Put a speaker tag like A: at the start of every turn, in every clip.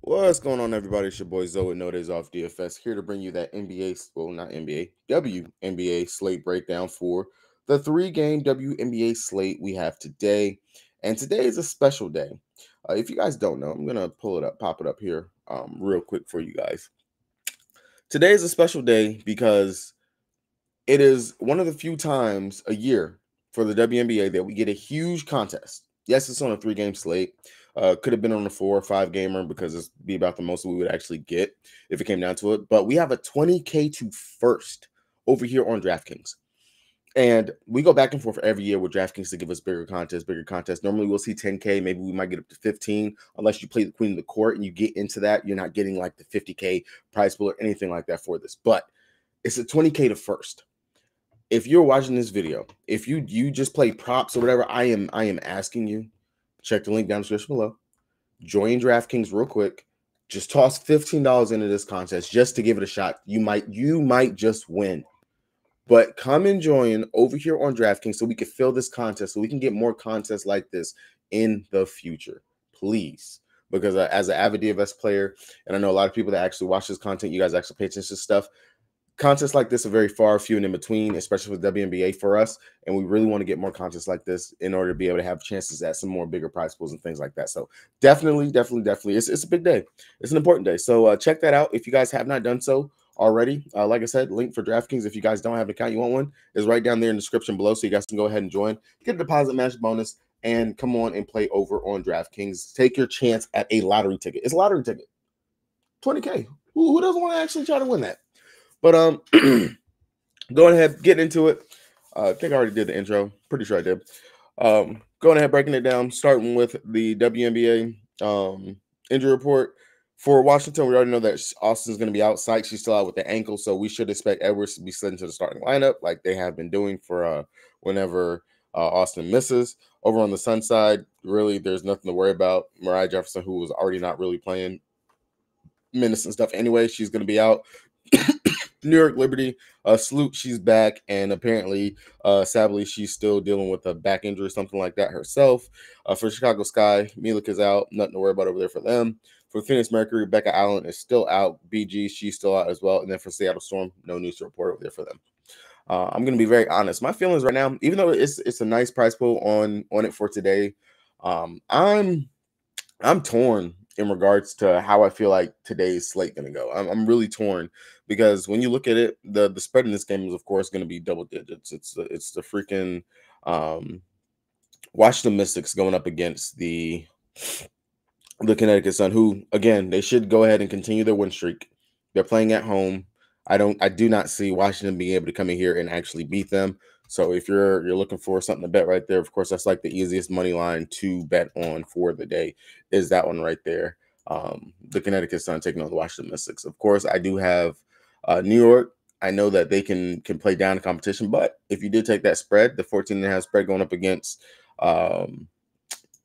A: What's going on, everybody? It's your boy Zoe, No Days Off DFS, here to bring you that NBA, well, not NBA, WNBA slate breakdown for the three-game WNBA slate we have today. And today is a special day. If you guys don't know, I'm going to pull it up, pop it up here real quick for you guys. Today is a special day because it is one of the few times a year for the WNBA that we get a huge contest. Yes, it's on a three-game slate. Could have been on a 4 or 5 gamer because it's be about the most we would actually get if it came down to it. But we have a 20K to first over here on DraftKings. And we go back and forth every year with DraftKings to give us bigger contests. Normally we'll see 10K. Maybe we might get up to 15 unless you play the queen of the court and you get into that. You're not getting like the 50K prize pool or anything like that for this. But it's a 20K to first. If you're watching this video, if you just play props or whatever, I am asking you, check the link down in the description below. Join DraftKings real quick. Just toss $15 into this contest just to give it a shot. You might just win. But come and join over here on DraftKings so we can fill this contest, so we can get more contests like this in the future. Please. Because as an avid DFS player, and I know a lot of people that actually watch this content, you guys actually pay attention to stuff. Contests like this are very far, few and in between, especially with WNBA for us. And we really want to get more contests like this in order to be able to have chances at some more bigger prize pools and things like that. So definitely. It's a big day. It's an important day. So check that out if you guys have not done so already. Like I said, link for DraftKings. If you guys don't have an account, you want one, is right down there in the description below. So you guys can go ahead and join, get a deposit match bonus, and come on and play over on DraftKings. Take your chance at a lottery ticket. It's a lottery ticket. 20K. Who doesn't want to actually try to win that? But going ahead, getting into it. I think I already did the intro. Pretty sure I did. Going ahead, breaking it down, starting with the WNBA injury report. For Washington, we already know that Austin's going to be out. Sykes, she's still out with the ankle, so we should expect Edwards to be slid into the starting lineup like they have been doing for whenever Austin misses. Over on the Sun side, really, there's nothing to worry about. Mariah Jefferson, who was already not really playing minutes and stuff anyway, she's going to be out. New York Liberty, Sloot, she's back, and apparently, sadly, she's still dealing with a back injury, something like that herself. For Chicago Sky, Milik is out, nothing to worry about over there for them. For Phoenix Mercury, Becca Allen is still out. BG, she's still out as well. And then for Seattle Storm, no news to report over there for them. I'm going to be very honest. My feelings right now, even though it's a nice price pool on it for today, I'm torn in regards to how I feel like today's slate going to go. I'm really torn because when you look at it, the spread in this game is, of course, going to be double digits. It's the freaking Washington Mystics going up against the Connecticut Sun, who, again, they should go ahead and continue their win streak. They're playing at home. I do not see Washington being able to come in here and actually beat them. So if you're looking for something to bet right there, of course, that's like the easiest money line to bet on for the day is that one right there. The Connecticut Sun taking on the Washington Mystics. Of course, I do have New York. I know that they can play down the competition, but if you did take that spread, the 14.5 spread going up against the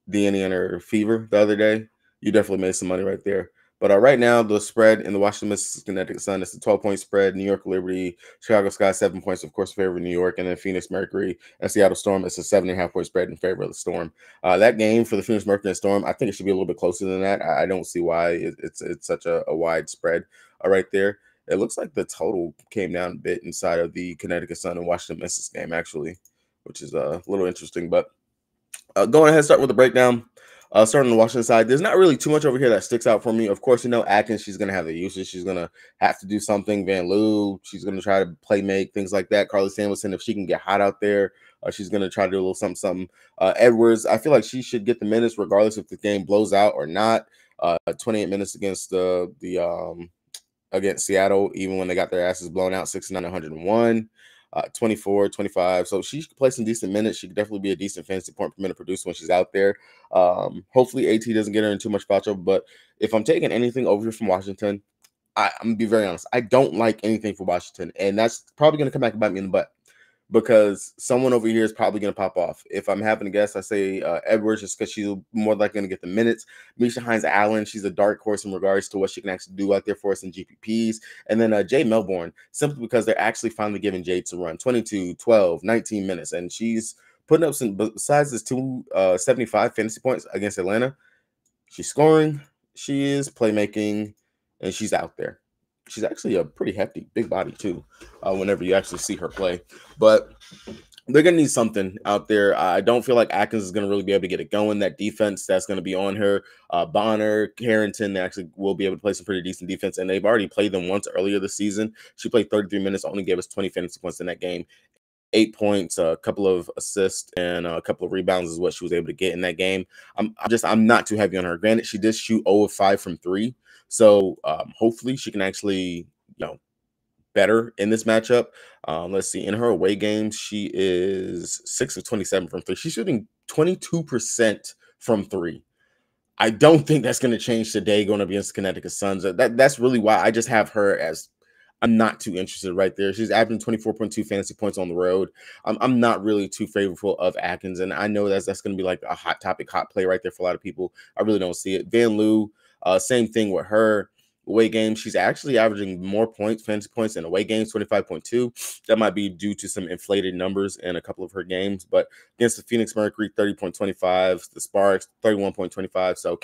A: Indiana Fever the other day, you definitely made some money right there. But right now, the spread in the Washington Mystics Connecticut Sun is a 12-point spread. New York Liberty, Chicago Sky, 7 points, of course, in favor of New York. And then Phoenix Mercury and Seattle Storm, it's a 7.5-point spread in favor of the Storm. That game for the Phoenix Mercury and Storm, I think it should be a little bit closer than that. I don't see why it's such a wide spread right there. It looks like the total came down a bit inside of the Connecticut Sun and Washington Mystics game, actually, which is a little interesting. But going ahead, start with the breakdown. Starting on the Washington side, there's not really too much over here that sticks out for me. Of course, Atkins, she's going to have the usage. She's going to have to do something. Van Loo, she's going to try to play make, things like that. Carly Samuelson, if she can get hot out there, she's going to try to do a little something. Edwards, I feel like she should get the minutes regardless if the game blows out or not. 28 minutes against against Seattle, even when they got their asses blown out, 69-101. 24, 25. So she could play some decent minutes. She could definitely be a decent fantasy point per minute producer when she's out there. Hopefully AT doesn't get her in too much foul trouble. But if I'm taking anything over here from Washington, I'm going to be very honest. I don't like anything for Washington. And that's probably going to come back and bite me in the butt because someone over here is probably going to pop off. If I'm having to guess, I say Edwards just because she's more likely going to get the minutes. Misha Hines-Allen, she's a dark horse in regards to what she can actually do out there for us in GPPs. And then Jade Melbourne, simply because they're actually finally giving Jade to run 22, 12, 19 minutes. And she's putting up some, besides this 275 fantasy points against Atlanta, she's scoring. she is playmaking, and she's out there. She's actually a pretty hefty, big body too. Whenever you actually see her play, but they're gonna need something out there. I don't feel like Atkins is gonna really be able to get it going. That defense that's gonna be on her. Bonner, Carrington, they actually will be able to play some pretty decent defense, and they've already played them once earlier this season. She played 33 minutes, only gave us 20 fantasy points in that game. 8 points, a couple of assists, and a couple of rebounds is what she was able to get in that game. I'm not too heavy on her. Granted, she did shoot 0 of 5 from 3, so hopefully she can actually, better in this matchup. Let's see. In her away games, she is 6 of 27 from 3. She's shooting 22% from 3. I don't think that's going to change today going up against Connecticut Suns. That's really why I just have her as I'm not too interested right there. She's averaging 24.2 fantasy points on the road. I'm not really too favorable of Atkins, and I know that's going to be like a hot topic, hot play right there for a lot of people. I really don't see it. Van Loo, same thing with her. Away games, she's actually averaging more points, fantasy points in away games, 25.2. That might be due to some inflated numbers in a couple of her games, but against the Phoenix Mercury, 30.25, the Sparks, 31.25. So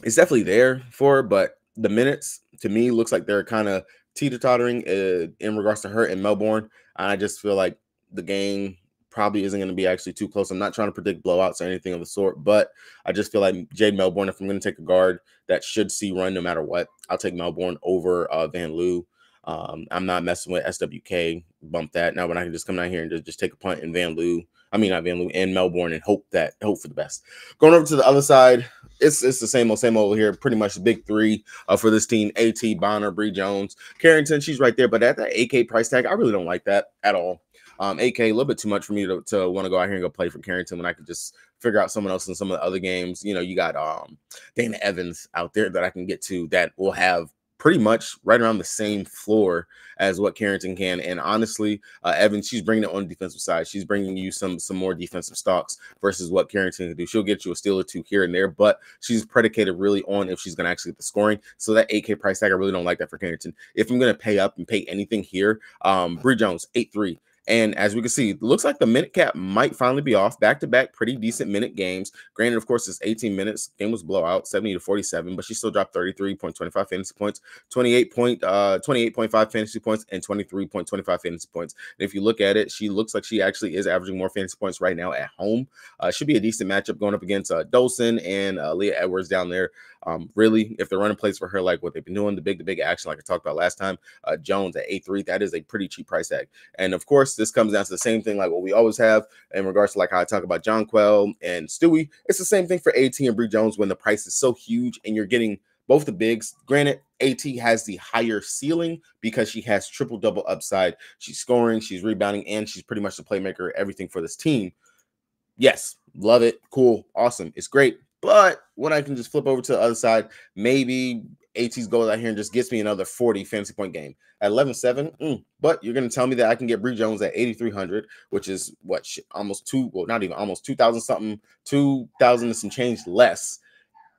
A: it's definitely there for her, but the minutes to me looks like they're kind of teeter-tottering in regards to her in Melbourne. I just feel like the game probably isn't going to be actually too close. I'm not trying to predict blowouts or anything of the sort, but I just feel like Jade Melbourne, if I'm going to take a guard that should see run no matter what, I'll take Melbourne over Van Loo. I'm not messing with SWK. Bump that. Now when I can just come down here and just take a punt in Van Loo, not Van Loo, and Melbourne, and hope for the best. Going over to the other side, it's the same old here. Pretty much the big three for this team: AT, Bonner, Bree Jones, Carrington. She's right there, but at that 8K price tag, I really don't like that at all. 8K, a little bit too much for me to want to go out here and go play for Carrington when I could just figure out someone else in some of the other games. You got Dana Evans out there that I can get to that will have pretty much right around the same floor as what Carrington can. And honestly, Evans, she's bringing it on the defensive side. She's bringing you some more defensive stocks versus what Carrington can do. She'll get you a steal or two here and there, but she's predicated really on if she's going to actually get the scoring. So that 8K price tag, I really don't like that for Carrington. If I'm going to pay up and pay anything here, Bree Jones, 8-3. And as we can see, it looks like the minute cap might finally be off. Back-to-back pretty decent minute games. Granted, of course, it's 18 minutes. Game was blowout, 70-47, but she still dropped 33.25 fantasy points, 28.5 fantasy points, and 23.25 fantasy points. And if you look at it, she looks like she actually is averaging more fantasy points right now at home. Should be a decent matchup going up against Dolson and Leah Edwards down there. Really, if they're running plays for her like what they've been doing, the big action like I talked about last time, Jones at 8-3, that is a pretty cheap price tag. And of course, this comes down to the same thing like what we always have in regards to like how I talk about Jonquel and Stewie. It's the same thing for AT and Bree Jones when the price is so huge and you're getting both the bigs. Granted, AT has the higher ceiling because she has triple-double upside. She's scoring, she's rebounding, and she's pretty much the playmaker, everything for this team. Yes, love it, cool, awesome, it's great. But when I can just flip over to the other side, maybe AT's goes out here and just gets me another 40 fantasy point game at 11-7. But you're going to tell me that I can get Bree Jones at 8,300, which is what, almost not even almost 2,000 something, 2,000 and some change less.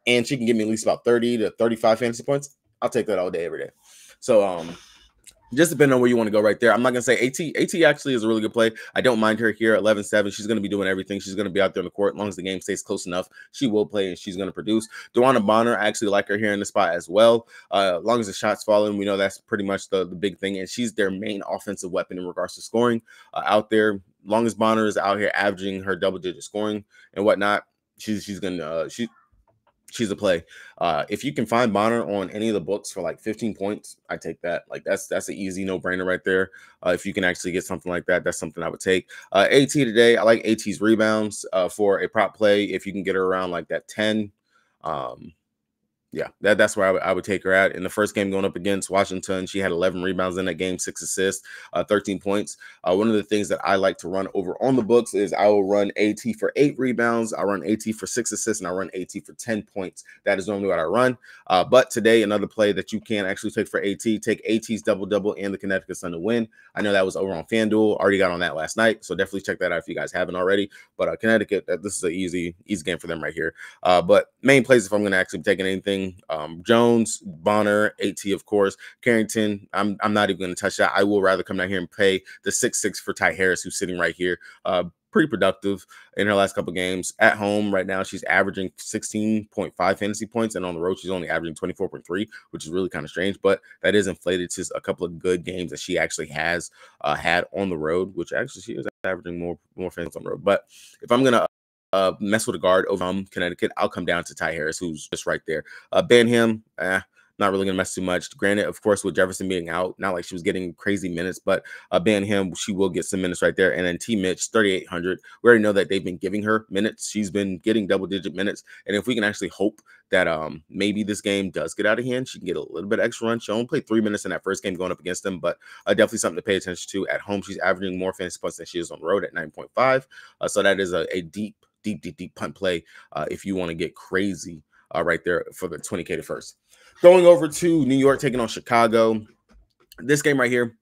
A: And she can give me at least about 30 to 35 fantasy points. I'll take that all day, every day. So, just depending on where you want to go right there. I'm not going to say AT actually is a really good play. I don't mind her here at 11-7. She's going to be doing everything. She's going to be out there in the court. As long as the game stays close enough, she will play and she's going to produce. Dewana Bonner, I actually like her here in the spot as well. As long as the shots fall in, we know that's pretty much the big thing. And she's their main offensive weapon in regards to scoring out there. As long as Bonner is out here averaging her double-digit scoring and whatnot, she's a play. If you can find Bonner on any of the books for like 15 points, I take that. Like that's an easy no-brainer right there. If you can actually get something like that, that's something I would take. AT today, I like AT's rebounds for a prop play. If you can get her around like that 10, yeah, that's where I would take her at. In the first game going up against Washington, she had 11 rebounds in that game, 6 assists, 13 points. One of the things that I like to run over on the books is I will run AT for 8 rebounds, I run AT for 6 assists, and I run AT for 10 points. That is normally what I run. But today, another play that you can actually take for AT, take AT's double-double and the Connecticut Sun to win. I know that was over on FanDuel. Already got on that last night, so definitely check that out if you guys haven't already. But Connecticut, this is an easy game for them right here. But main plays, if I'm going to actually be taking anything, Jones, Bonner, AT, of course, Carrington. I'm not even going to touch that. I will rather come down here and pay the 6-6 for Ty Harris, who's sitting right here. pretty productive in her last couple games. At home right now, she's averaging 16.5 fantasy points, and on the road, she's only averaging 24.3, which is really kind of strange, but that is inflated to a couple of good games that she actually has had on the road, which actually she is averaging more fantasy on the road. But if I'm going to mess with a guard over Connecticut, I'll come down to Ty Harris, who's just right there. Ban him, not really gonna mess too much. Granted, of course, with Jefferson being out, not like she was getting crazy minutes, but ban him, she will get some minutes right there. And then T Mitch, 3,800. We already know that they've been giving her minutes. She's been getting double-digit minutes, and if we can actually hope that maybe this game does get out of hand, she can get a little bit extra run. She only played 3 minutes in that first game going up against them, but definitely something to pay attention to. At home, she's averaging more fantasy points than she is on the road at 9.5. So that is a deep punt play if you want to get crazy right there for the 20K to first. Going over to New York, taking on Chicago. This game right here,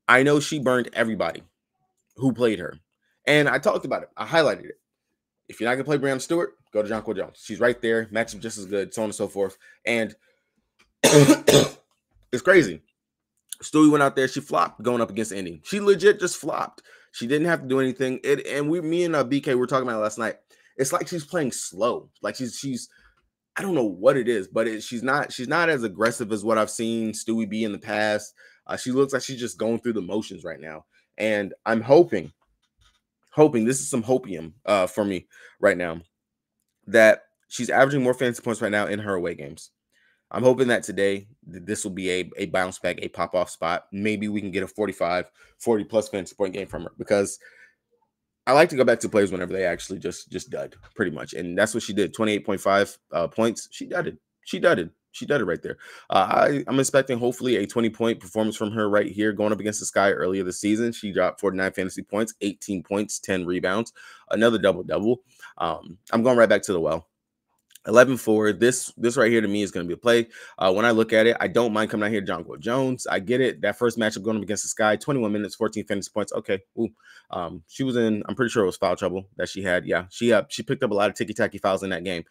A: I know she burned everybody who played her. And I talked about it. I highlighted it. If you're not going to play Breanna Stewart, go to Jonquel Jones. She's right there. Matchup just as good, so on and so forth. And it's crazy. Stewie went out there. She flopped going up against Indy. She legit just flopped. She didn't have to do anything. Me and BK were talking about it last night. It's like she's playing slow. Like she's I don't know what it is, but she's not as aggressive as what I've seen Stewie be in the past. She looks like she's just going through the motions right now. And I'm hoping this is some hopium for me right now, that she's averaging more fantasy points right now in her away games. I'm hoping that today this will be a bounce back, a pop-off spot. Maybe we can get a 40 plus fantasy point game from her, because I like to go back to players whenever they actually just dud, pretty much. And that's what she did. 28.5 points. She dudded right there. I'm expecting hopefully a 20-point performance from her right here, going up against the Sky earlier this season. She dropped 49 fantasy points, 18 points, 10 rebounds, another double-double. I'm going right back to the well. 11-4. This right here to me is going to be a play. When I look at it, I don't mind coming out here to Jonquel Jones. I get it. That first matchup going up against the Sky, 21 minutes, 14 fantasy points. Okay. Ooh. She was in, I'm pretty sure it was foul trouble that she had. Yeah. She picked up a lot of ticky-tacky fouls in that game.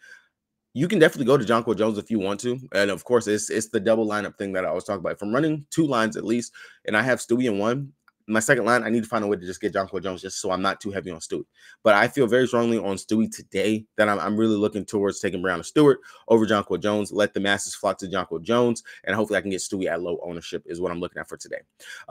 A: You can definitely go to Jonquel Jones if you want to. And of course, it's the double lineup thing that I always talk about. If I'm running 2 lines at least, and I have Stewie in one, my second line, I need to find a way to just get Jonquel Jones just so I'm not too heavy on Stewie. But I feel very strongly on Stewie today that I'm really looking towards taking Breanna Stewart over Jonquel Jones. Let the masses flock to Jonquel Jones, and hopefully I can get Stewie at low ownership is what I'm looking at for today.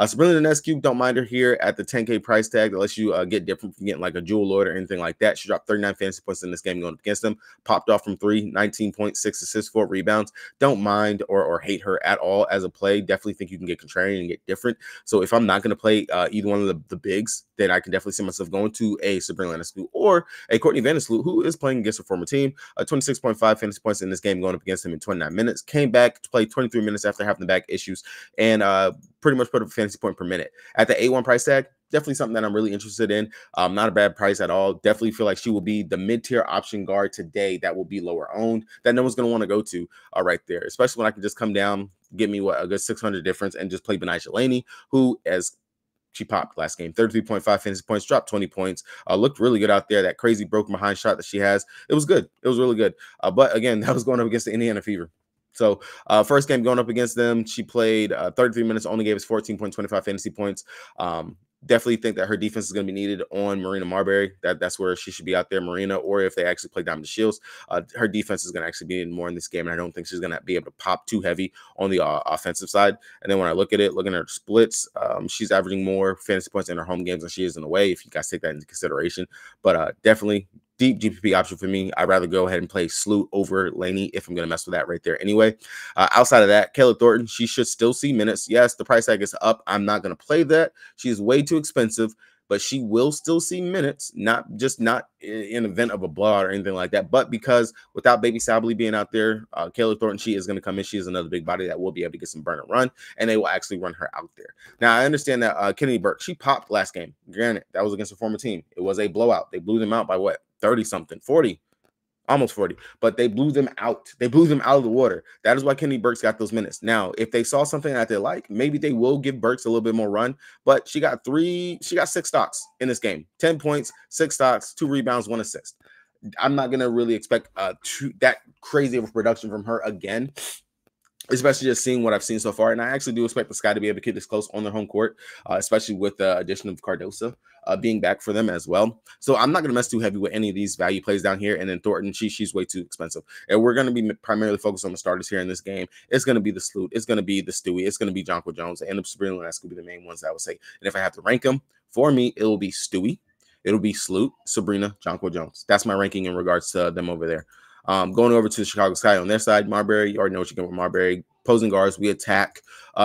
A: Sabrina Ionescu, don't mind her here at the 10K price tag. That lets you get different from getting like a Jewel Lord or anything like that. She dropped 39 fantasy points in this game going up against them. Popped off from 3, 19.6 assists, 4 rebounds. Don't mind or hate her at all as a play. Definitely think you can get contrarian and get different. So if I'm not going to play either one of the bigs, then I can definitely see myself going to a Sabrina Ionescu or a Courtney Vandersloot, who is playing against a former team. 26.5 fantasy points in this game going up against him in 29 minutes. Came back to play 23 minutes after having the back issues, and pretty much put up a fantasy point per minute. At the A1 price tag, definitely something that I'm really interested in. Not a bad price at all. Definitely feel like she will be the mid-tier option guard today that will be lower owned, that no one's going to want to go to right there, especially when I can just come down, give me a good 600 difference, and just play Benijah Laney, who, as she popped last game, 33.5 fantasy points, dropped 20 points, looked really good out there. That crazy broken behind shot that she has, it was good. It was really good. But again, that was going up against the Indiana Fever. So first game going up against them, she played 33 minutes, only gave us 14.25 fantasy points. Definitely think that her defense is going to be needed on Marina Marbury. That's where she should be out there, Marina, or if they actually play Diamond Shields, her defense is going to actually be needed more in this game, and I don't think she's going to be able to pop too heavy on the offensive side. And then when I look at it, looking at her splits, she's averaging more fantasy points in her home games than she is in the away, if you guys take that into consideration. But definitely deep GPP option for me. I'd rather go ahead and play Sloot over Laney if I'm going to mess with that right there anyway. Outside of that, Kayla Thornton, she should still see minutes. Yes, the price tag is up. I'm not going to play that. She is way too expensive, but she will still see minutes, not in event of a blowout or anything like that. But because without Baby Sably being out there, Kayla Thornton, she is going to come in. She is another big body that will be able to get some burn and run, and they will actually run her out there. Now, I understand that Kennedy Burke, she popped last game. Granted, that was against a former team. It was a blowout. They blew them out by what? 30-something, 40, almost 40, but they blew them out. They blew them out of the water. That is why Kennedy Burks got those minutes. Now, if they saw something that they like, maybe they will give Burks a little bit more run, but she got 6 stocks in this game, 10 points, 6 stocks, 2 rebounds, 1 assist. I'm not going to really expect that crazy of a production from her again. especially just seeing what I've seen so far. And I actually do expect the Sky to be able to keep this close on their home court, especially with the addition of Cardosa being back for them as well. So I'm not going to mess too heavy with any of these value plays down here. And then Thornton, she's way too expensive. And we're going to be primarily focused on the starters here in this game. It's going to be the Sloot. It's going to be the Stewie. It's going to be Jonquil Jones. And Sabrina, that's going to be the main ones that I would say. And if I have to rank them, for me, it will be Stewie. It'll be Sloot, Sabrina, Jonquil Jones. That's my ranking in regards to them over there. Going over to the Chicago Sky on their side, Marbury, you already know what you get with Marbury. Opposing guards, we attack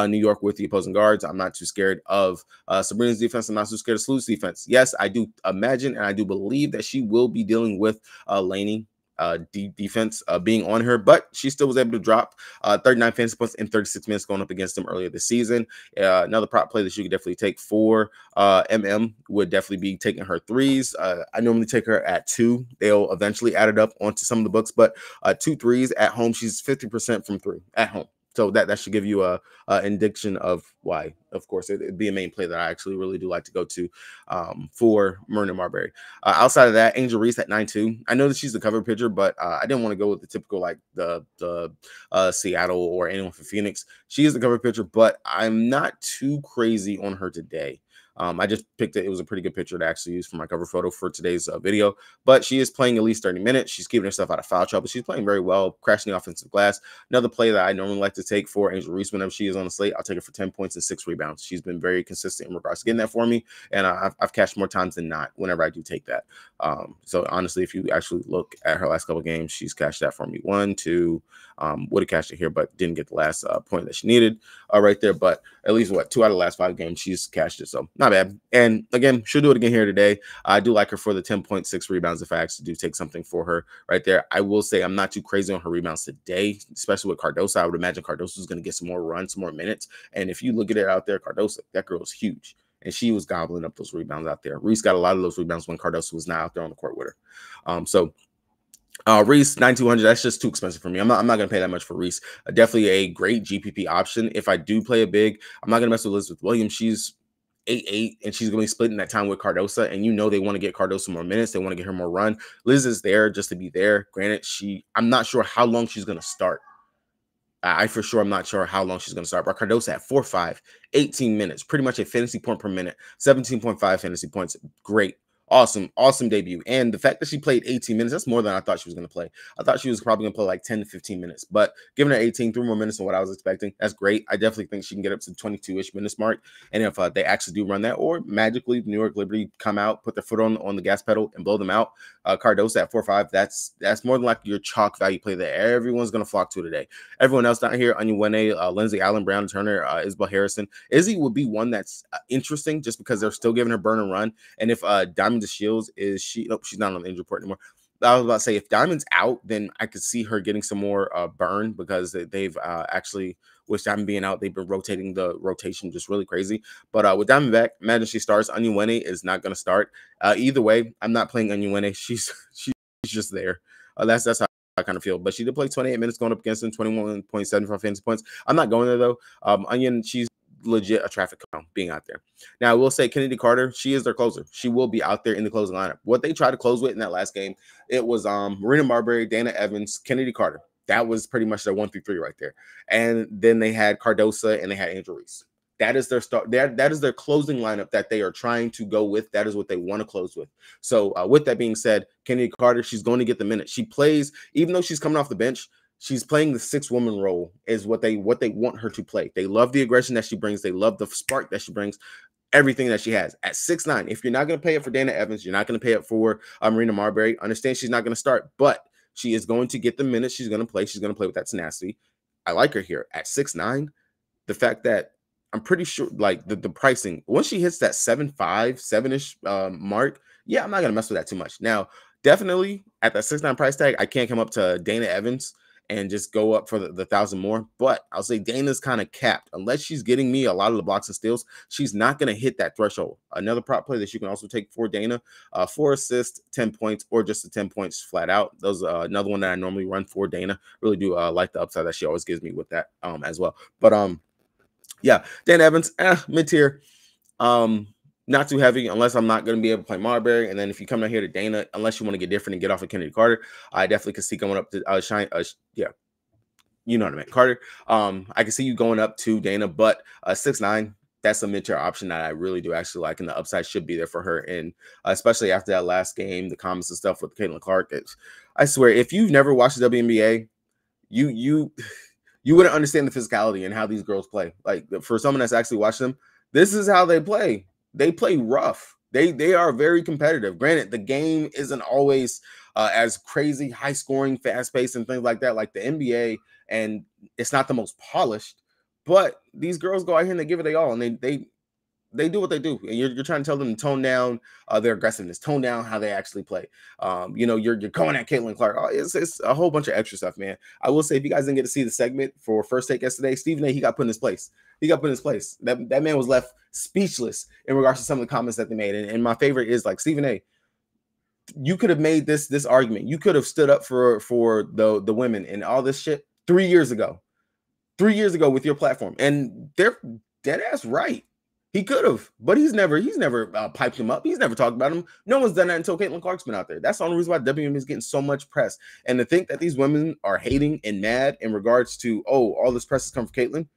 A: New York with the opposing guards. I'm not too scared of Sabrina's defense. I'm not too scared of Sloot's defense. Yes, I do imagine and I do believe that she will be dealing with Laney defense being on her, but she still was able to drop 39 fantasy points in 36 minutes going up against them earlier this season. Another prop play that you could definitely take for MM would definitely be taking her threes. I normally take her at 2. They'll eventually add it up onto some of the books, but 2 threes at home, she's 50% from 3 at home. So that should give you a indication of why. Of course, it'd be a main play that I actually really do like to go to for Myrna Marbury. Outside of that, Angel Reese at 9-2. I know that she's the cover pitcher, but I didn't want to go with the typical like the Seattle or anyone from Phoenix. She is the cover pitcher, but I'm not too crazy on her today. I just picked it. It was a pretty good picture to actually use for my cover photo for today's video. But she is playing at least 30 minutes. She's keeping herself out of foul trouble. She's playing very well, crashing the offensive glass. Another play that I normally like to take for Angel Reese whenever she is on the slate, I'll take her for 10 points and 6 rebounds. She's been very consistent in regards to getting that for me, and I've cashed more times than not whenever I do take that. So honestly, if you actually look at her last couple of games, she's cashed that for me. 1, 2, would have cashed it here, but didn't get the last point that she needed right there. But at least 2 out of the last 5 games, she's cashed it. So not bad. And again, she'll do it again here today. I do like her for the 10.6 rebounds if I actually do take something for her right there. I will say I'm not too crazy on her rebounds today, especially with Cardosa. I would imagine Cardosa is going to get some more runs, some more minutes. And if you look at it out there, Cardosa, that girl is huge. And she was gobbling up those rebounds out there. Reese got a lot of those rebounds when Cardosa was not out there on the court with her. Reese 9,200. That's just too expensive for me. I'm not going to pay that much for Reese. Definitely a great GPP option. If I do play a big, I'm not going to mess with Elizabeth Williams. She's 8-8, and she's going to be splitting that time with Cardosa. And you know they want to get Cardosa more minutes. They want to get her more run. Liz is there just to be there. Granted, I'm not sure how long she's going to start. I'm not sure how long she's going to start. But Cardosa at 4-5, 18 minutes, pretty much a fantasy point per minute, 17.5 fantasy points. Great. Awesome debut. And the fact that she played 18 minutes, that's more than I thought she was going to play. I thought she was probably going to play like 10 to 15 minutes, but giving her 18, 3 more minutes than what I was expecting, that's great. I definitely think she can get up to the 22-ish minutes mark. And if they actually do run that, or magically New York Liberty come out, put their foot on the gas pedal and blow them out, Cardosa at 4-5, that's more than like your chalk value play that everyone's going to flock to today. Everyone else down here, Wnba, Lindsay Allen, Brown Turner, Isabel Harrison. Izzy would be one that's interesting just because they're still giving her burn and run. And if Diamond DeShields she's not on the injury report anymore. I was about to say if Diamond's out, then I could see her getting some more burn because they've actually, with Diamond being out, they've been rotating the rotation just really crazy. But with Diamond back, imagine she starts. Wnba is not going to start. Either way, I'm not playing Wnba. She's just there. That's how I kind of feel. But she did play 28 minutes going up against them, 21.75 fantasy points. I'm not going there though. Onion, she's legit a traffic cone being out there. Now, I will say Kennedy Carter, she is their closer. She will be out there in the closing lineup. What they tried to close with in that last game, it was Marina Marbury, Dana Evans, Kennedy Carter. That was pretty much their 1-3 right there. And then they had Cardosa and they had Angel Reese. That is their start. That is their closing lineup that they are trying to go with. That is what they want to close with. So with that being said, Kennedy Carter, she's going to get the minutes. She plays, even though she's coming off the bench, she's playing the 6-woman role is what they want her to play. They love the aggression that she brings. They love the spark that she brings, everything that she has. At 6'9", if you're not going to pay it for Dana Evans, you're not going to pay it for Marina Marbury. Understand she's not going to start, but she is going to get the minutes. She's going to play. She's going to play with that tenacity. I like her here. At 6'9", the fact that I'm pretty sure, like, the pricing, once she hits that 7.5, 7-ish mark, yeah, I'm not going to mess with that too much. Now, definitely at that 6'9" price tag, I can't come up to Dana Evans and just go up for the 1,000 more. But I'll say Dana's kind of capped. Unless she's getting me a lot of the blocks and steals, she's not going to hit that threshold. Another prop play that you can also take for Dana, 4 assists, 10 points, or just the 10 points flat out. Those another one that I normally run for Dana. Really do like the upside that she always gives me with that as well. But yeah, Dana Evans, mid-tier. Not too heavy unless I'm not going to be able to play Marbury. And then if you come down here to Dana, unless you want to get different and get off of Kennedy Carter, I definitely could see coming up to Shine. Yeah. You know what I mean, Carter. I can see you going up to Dana, but 6'9", that's a mid-tier option that I really do actually like, and the upside should be there for her. And especially after that last game, the comments and stuff with Caitlin Clark. I swear, if you've never watched the WNBA, you you wouldn't understand the physicality and how these girls play. Like, for someone that's actually watched them, this is how they play. They play rough. They are very competitive. Granted, the game isn't always as crazy, high scoring, fast paced, and things like that, like the NBA, and it's not the most polished. But these girls go out here and they give it a all, and they do what they do, and you're trying to tell them to tone down their aggressiveness, tone down how they actually play. You know, you're going at Caitlin Clark. Oh, it's a whole bunch of extra stuff, man. I will say, if you guys didn't get to see the segment for First Take yesterday, Stephen A, he got put in his place. He got put in his place. That man was left speechless in regards to some of the comments that they made. And my favorite is, like, Stephen A, you could have made this argument. You could have stood up for the women and all this shit 3 years ago. 3 years ago with your platform, and they're dead ass right. He could have, but he's never piped him up. He's never talked about him. No one's done that until Caitlin Clark's been out there. That's the only reason why WM is getting so much press. And to think that these women are hating and mad in regards to, oh, all this press has come from Caitlin,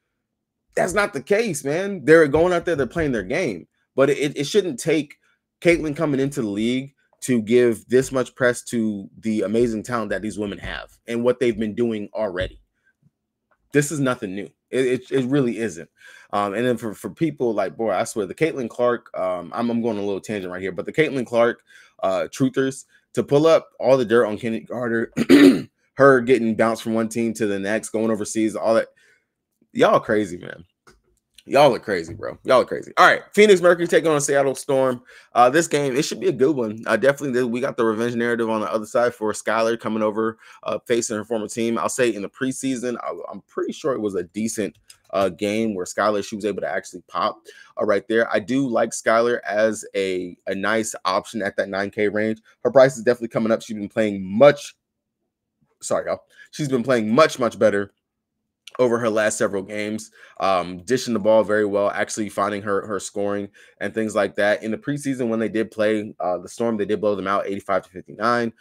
A: that's not the case, man. They're going out there, they're playing their game. But it shouldn't take Caitlin coming into the league to give this much press to the amazing talent that these women have and what they've been doing already. This is nothing new. It really isn't. And then for people like, boy, I swear, the Caitlin Clark, I'm going on a little tangent right here, but the Caitlin Clark truthers, to pull up all the dirt on Kenny Carter, her getting bounced from one team to the next, going overseas, all that. Y'all crazy, man. Y'all are crazy, bro. Y'all are crazy. All right, Phoenix Mercury taking on Seattle Storm. This game, it should be a good one. Definitely, we got the revenge narrative on the other side for Skylar coming over, facing her former team. I'll say in the preseason, I'm pretty sure it was a decent game where Skylar, she was able to actually pop right there. I do like Skylar as a nice option at that 9K range. Her price is definitely coming up. She's been playing much better over her last several games, dishing the ball very well, actually finding her scoring and things like that. In the preseason, when they did play the Storm, they did blow them out 85-59.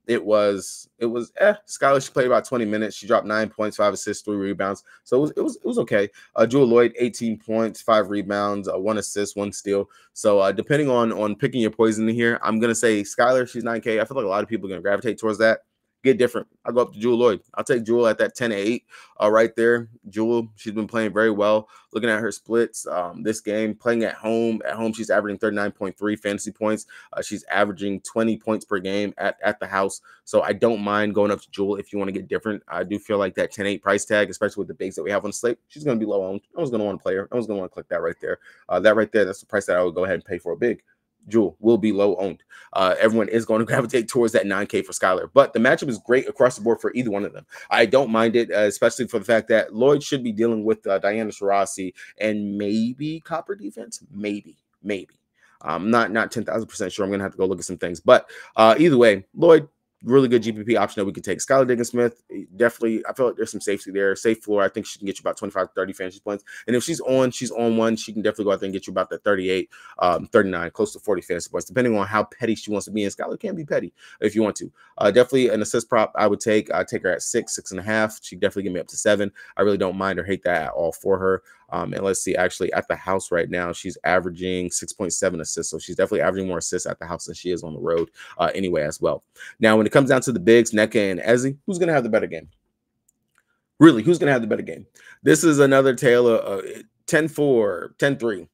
A: It was Skylar, she played about 20 minutes. She dropped 9 points, 5 assists, 3 rebounds. So it was okay. Jewel Lloyd, 18 points, 5 rebounds, 1 assist, 1 steal. So depending on picking your poison in here, I'm gonna say Skylar, she's 9K. I feel like a lot of people are gonna gravitate towards that. Get different. I'll go up to Jewel Lloyd. I'll take Jewel at that 10-8 right there. Jewel, she's been playing very well. Looking at her splits this game, playing at home. At home, she's averaging 39.3 fantasy points. She's averaging 20 points per game at the house. So I don't mind going up to Jewel if you want to get different. I do feel like that 10-8 price tag, especially with the bigs that we have on the slate, she's going to be low owned. No one's going to want to play her. No one's going to want to click that right there. That right there, that's the price that I would go ahead and pay for a big. Jewel will be low owned. Everyone is going to gravitate towards that 9K for Skylar, but the matchup is great across the board for either one of them. I don't mind it, especially for the fact that Lloyd should be dealing with Diana Taurasi and maybe Copper defense, maybe. I'm not 10,000% sure. I'm gonna have to go look at some things, but either way, Lloyd, really good GPP option that we could take. Skylar Diggins-Smith, definitely, I feel like there's some safety there. Safe floor. I think she can get you about 25-30 fantasy points. And if she's on one, she can definitely go out there and get you about that 38, 39, close to 40 fantasy points, depending on how petty she wants to be. And Skylar can be petty if you want to. Definitely an assist prop I would take. I'd take her at 6, 6.5. She definitely get me up to 7. I really don't mind or hate that at all for her. And let's see, actually at the house right now, she's averaging 6.7 assists. So she's definitely averaging more assists at the house than she is on the road anyway as well. Now, when it comes down to the bigs, Nneka and Ezi, who's going to have the better game? Really, who's going to have the better game? This is another tale of 10-4, 10-3.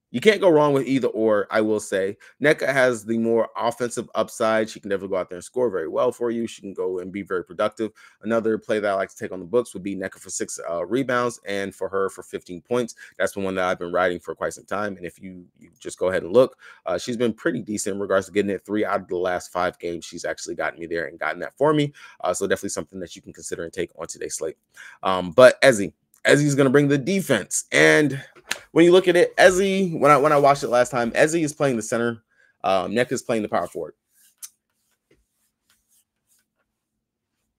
A: You can't go wrong with either or, I will say. Nneka has the more offensive upside. She can definitely go out there and score very well for you. She can go and be very productive. Another play that I like to take on the books would be Nneka for 6 rebounds and for her for 15 points. That's the one that I've been riding for quite some time. And if you just go ahead and look, she's been pretty decent in regards to getting it. 3 out of the last 5 games, she's actually gotten me there and gotten that for me. So definitely something that you can consider and take on today's slate. But Ezi's going to bring the defense. And when you look at it, Ezi, when I watched it last time, Ezi is playing the center. Nneka is playing the power forward.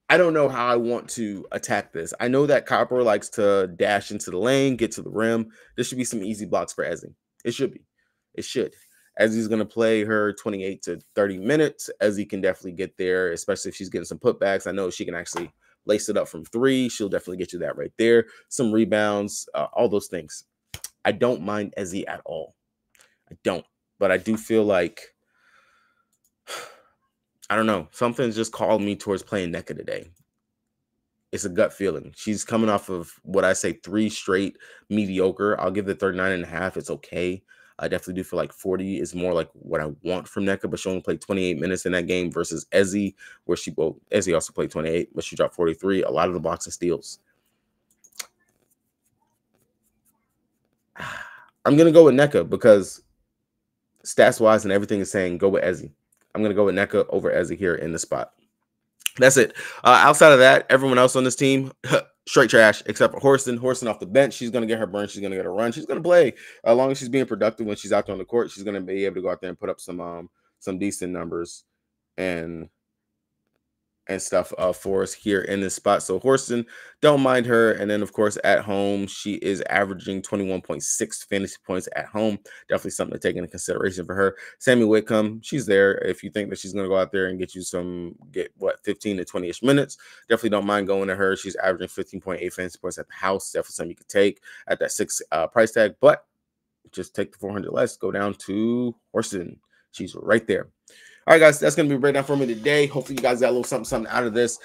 A: I don't know how I want to attack this. I know that Copper likes to dash into the lane, get to the rim. There should be some easy blocks for Ezi. It should be. It should. Ezi's going to play her 28 to 30 minutes. Ezi can definitely get there, especially if she's getting some putbacks. I know she can actually lace it up from 3. She'll definitely get you that right there. Some rebounds, all those things. I don't mind Ezzy at all. I don't. But I do feel like, I don't know, something's just called me towards playing NECA today. It's a gut feeling. She's coming off of what I say 3 straight mediocre. I'll give the 39.5. It's okay. I definitely do feel like 40 is more like what I want from NECA, but she only played 28 minutes in that game versus Ezzy, where Ezzy also played 28, but she dropped 43. A lot of the blocks and steals. I'm going to go with NECA because stats-wise and everything is saying go with Ezzy. I'm going to go with NECA over Ezzy here in the spot. That's it. Outside of that, everyone else on this team, straight trash, except for Horston. Horston off the bench. She's going to get her burn. She's going to get her run. She's going to play. As long as she's being productive when she's out there on the court, she's going to be able to go out there and put up some decent numbers and stuff for us here in this spot. So Horston, don't mind her. And then, of course, at home, she is averaging 21.6 fantasy points at home. Definitely something to take into consideration for her. Sammy Whitcomb, she's there. If you think that she's going to go out there and get 15 to 20-ish minutes, definitely don't mind going to her. She's averaging 15.8 fantasy points at the house. Definitely something you could take at that 6 price tag. But just take the 400 less. Go down to Horston. She's right there. All right, guys, that's going to be a breakdown for me today. Hopefully, you guys got a little something out of this.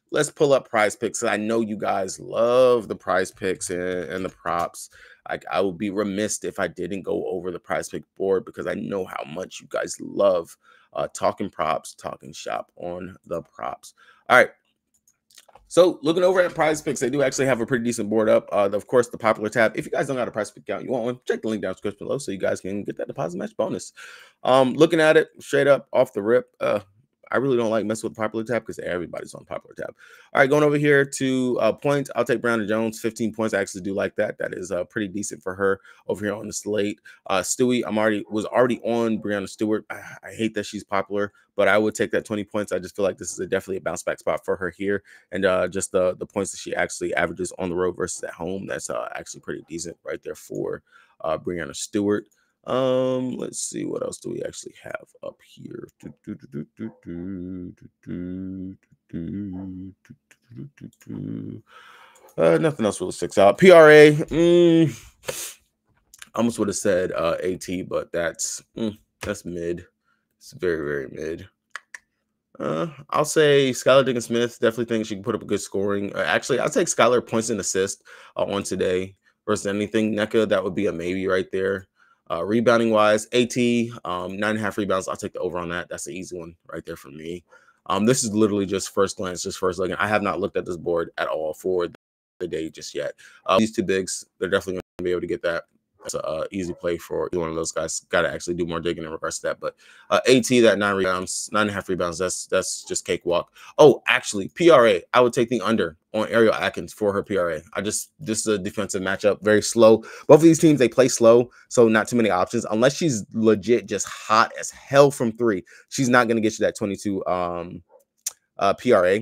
A: Let's pull up prize picks. I know you guys love the prize picks and the props. I would be remiss if I didn't go over the prize pick board because I know how much you guys love talking props, talking shop on the props. All right. So looking over at prize picks, they do actually have a pretty decent board up. Of course, the popular tab. If you guys don't got a prize pick account, you want one, check the link down in the description below so you guys can get that deposit match bonus. Looking at it straight up off the rip, I really don't like messing with the popular tab because everybody's on the popular tab. All right, going over here to points, I'll take Brown and Jones, 15 points. I actually do like that. That is pretty decent for her over here on the slate. Stewie, was already on Breanna Stewart. I hate that she's popular, but I would take that 20 points. I just feel like this is definitely a bounce back spot for her here. And just the points that she actually averages on the road versus at home, that's actually pretty decent right there for Breanna Stewart. Let's see, what else do we actually have up here? Nothing else really sticks out. PRA, almost would have said AT, but that's mid. It's very, very mid. I'll say Skylar Diggins-Smith. Definitely think she can put up a good scoring. Actually, I'll take Skylar points and assists on today versus anything. NECA, that would be a maybe right there. Rebounding wise, AT, 9.5 rebounds. I'll take the over on that. That's the easy one right there for me. This is literally just first glance, just first looking. I have not looked at this board at all for the day just yet. These two bigs, they're definitely going to be able to get that. That's an easy play for one of those guys. Got to actually do more digging in regards to that. But AT, that 9 rebounds, 9.5 rebounds, that's just cakewalk. Oh, actually, PRA, I would take the under on Ariel Atkins for her PRA. This is a defensive matchup, very slow. Both of these teams, they play slow, so not too many options. Unless she's legit just hot as hell from 3, she's not going to get you that 22 PRA.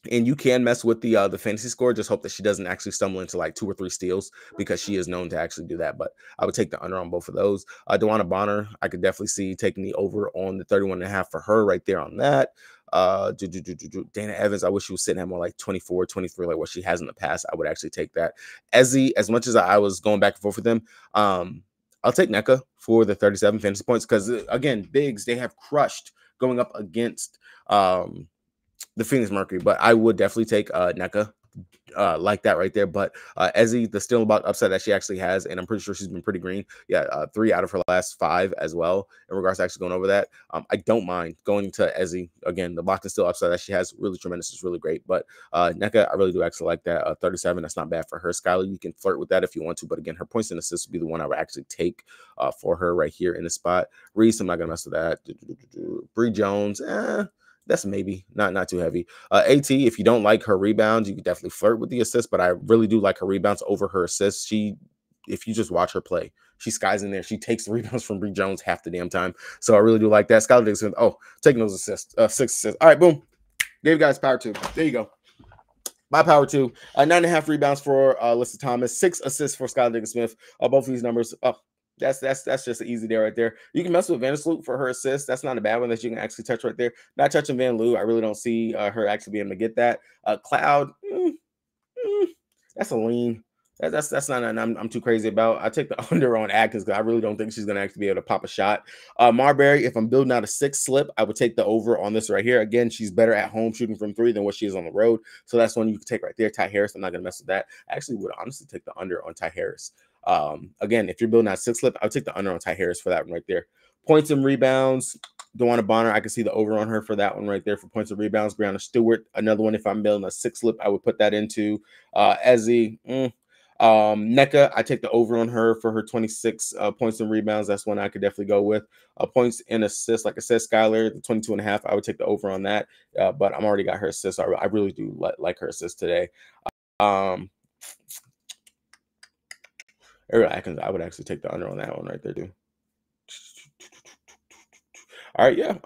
A: And you can mess with the fantasy score. Just hope that she doesn't actually stumble into like 2 or 3 steals because she is known to actually do that. But I would take the under on both of those. DeWanna Bonner, I could definitely see taking the over on the 31.5 for her right there on that. Dana Evans, I wish she was sitting at more like 24, 23, like what she has in the past. I would actually take that. Ezzy, as much as I was going back and forth with them, I'll take NECA for the 37 fantasy points because, again, bigs, they have crushed going up against the Phoenix Mercury, but I would definitely take NECA like that right there. But Ezzy, the steal block upside that she actually has, and I'm pretty sure she's been pretty green. Yeah, 3 out of her last 5 as well in regards to actually going over that. I don't mind going to Ezzy. Again, the block and steal upside that she has, really tremendous. It's really great. But NECA, I really do actually like that. 37, that's not bad for her. Skylar, you can flirt with that if you want to, but again, her points and assists would be the one I would actually take for her right here in the spot. Reese, I'm not going to mess with that. Bree Jones, that's maybe not too heavy. AT, if you don't like her rebounds, you can definitely flirt with the assists, but I really do like her rebounds over her assists. If you just watch her play, she skies in there. She takes the rebounds from Bree Jones half the damn time. So I really do like that. Skylar Diggins-Smith, taking those assists, 6 assists. All right, boom. Gave you guys power 2. There you go. My power 2. 9.5 rebounds for Alyssa Thomas, 6 assists for Skylar Diggins-Smith. Both of these numbers, That's just an easy day right there. You can mess with Vandersloot for her assist. That's not a bad one that you can actually touch right there. Not touching Van Loo. I really don't see her actually being able to get that. Cloud, mm, that's a lean. That's not an I'm too crazy about. I take the under on Atkins because I really don't think she's gonna actually be able to pop a shot. Marbury, if I'm building out a 6 slip, I would take the over on this right here. Again, she's better at home shooting from 3 than what she is on the road. So that's one you can take right there. Ty Harris, I'm not gonna mess with that. I actually would honestly take the under on Ty Harris. Again, if you're building out 6 slip, I would take the under on Ty Harris for that one right there. Points and rebounds. Dewana Bonner, I can see the over on her for that one right there for points and rebounds. Brianna Stewart, another one. If I'm building a 6 slip, I would put that into Ezzy. NECA, I take the over on her for her 26 points and rebounds. That's one I could definitely go with. Points and assists, like I said, Skylar, the 22 and a half, I would take the over on that. But I'm already got her assists. I really do like her assists today. Ariel Atkins, I would actually take the under on that one right there, dude. All right, yeah.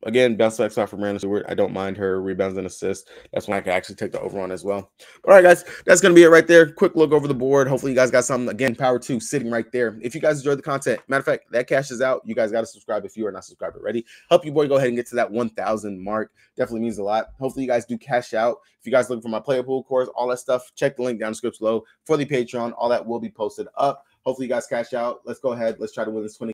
A: Again, bounce back spot for Brandon Stewart. I don't mind her rebounds and assists. That's when I can actually take the over on as well. All right, guys, that's going to be it right there. Quick look over the board. Hopefully, you guys got something. Again, Power 2 sitting right there. If you guys enjoyed the content, matter of fact, that cash is out. You guys got to subscribe if you are not subscribed already. Help your boy go ahead and get to that 1,000 mark. Definitely means a lot. Hopefully, you guys do cash out. If you guys looking for my player pool course, all that stuff, check the link down in the description below for the Patreon. All that will be posted up. Hopefully, you guys cash out. Let's go ahead. Let's try to win this 20.